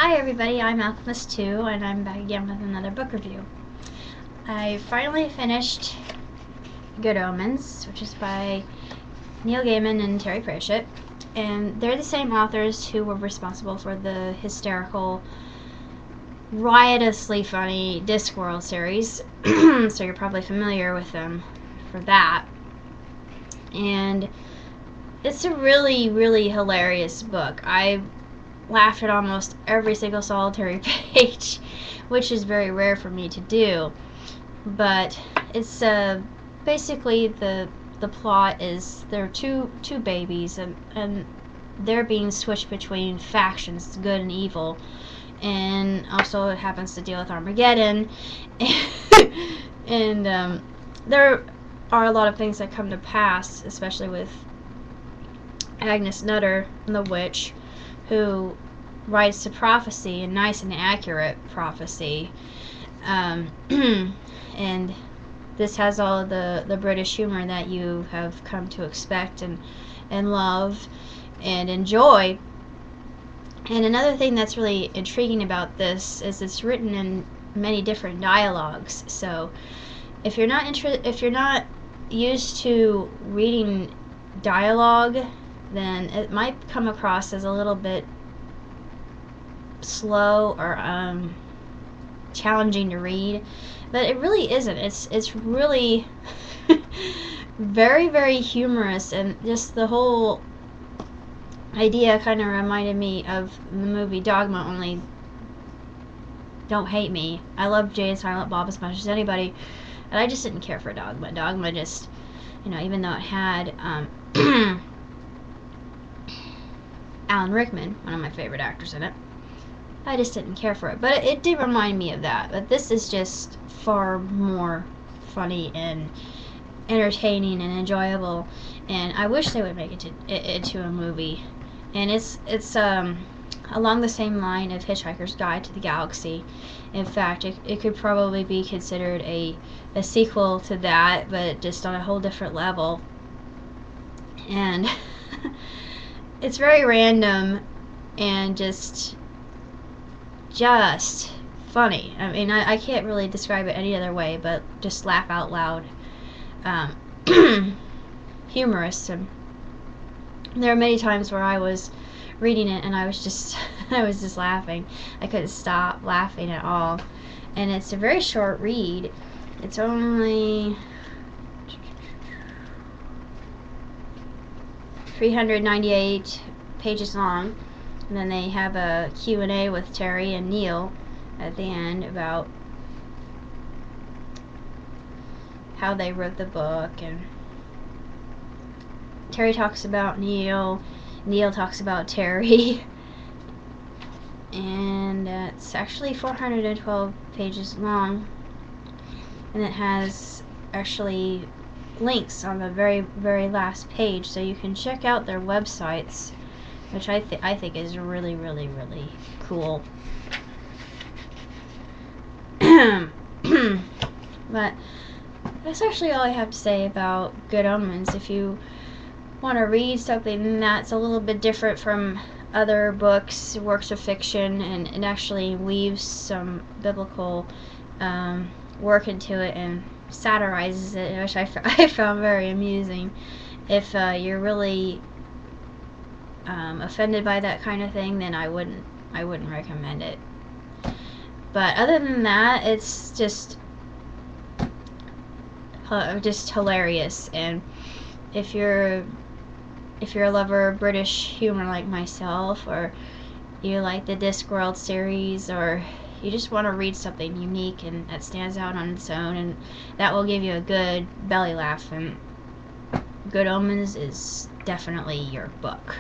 Hi everybody, I'm Alchemist2 and I'm back again with another book review. I finally finished Good Omens, which is by Neil Gaiman and Terry Pratchett, and they're the same authors who were responsible for the hysterical, riotously funny Discworld series, so you're probably familiar with them for that. And it's a really, really hilarious book. I laughed at almost every single solitary page, which is very rare for me to do. But it's basically the plot is there are two babies and they're being switched between factions, good and evil, and also it happens to deal with Armageddon. And there are a lot of things that come to pass, especially with Agnes Nutter, the witch, who writes the prophecy, a nice and accurate prophecy. And this has all of the British humor that you have come to expect and love and enjoy. And another thing that's really intriguing about this is it's written in many different dialogues. So if you're not used to reading dialogue, then it might come across as a little bit slow or challenging to read, but it really isn't. It's really very, very humorous, and just the whole idea kind of reminded me of the movie Dogma, only don't hate me. I love Jay and Silent Bob as much as anybody, and I just didn't care for Dogma. Dogma just, even though it had Alan Rickman, one of my favorite actors in it, I just didn't care for it. But it did remind me of that. But this is just far more funny and entertaining and enjoyable. And I wish they would make it into a movie. And it's along the same line of Hitchhiker's Guide to the Galaxy. In fact, it could probably be considered a sequel to that, but just on a whole different level. And it's very random and just funny. I mean, I can't really describe it any other way but just laugh out loud. Humorous. And there are many times where I was reading it and I was just laughing. I couldn't stop laughing at all. And it's a very short read. It's only 398 pages long, and then they have a Q&A with Terry and Neil at the end about how they wrote the book, and Terry talks about Neil talks about Terry, and it's actually 412 pages long, and it has actually links on the very, very last page, so you can check out their websites, which I think is really, really, really cool. But that's actually all I have to say about Good Omens. If you want to read something that's a little bit different from other books, works of fiction, and it actually weaves some biblical work into it and satirizes it, which I found very amusing. If you're really offended by that kind of thing, then I wouldn't recommend it. But other than that, it's just hilarious. And if you're a lover of British humor like myself, or you like the Discworld series, or you just want to read something unique and that stands out on its own and that will give you a good belly laugh, and Good Omens is definitely your book.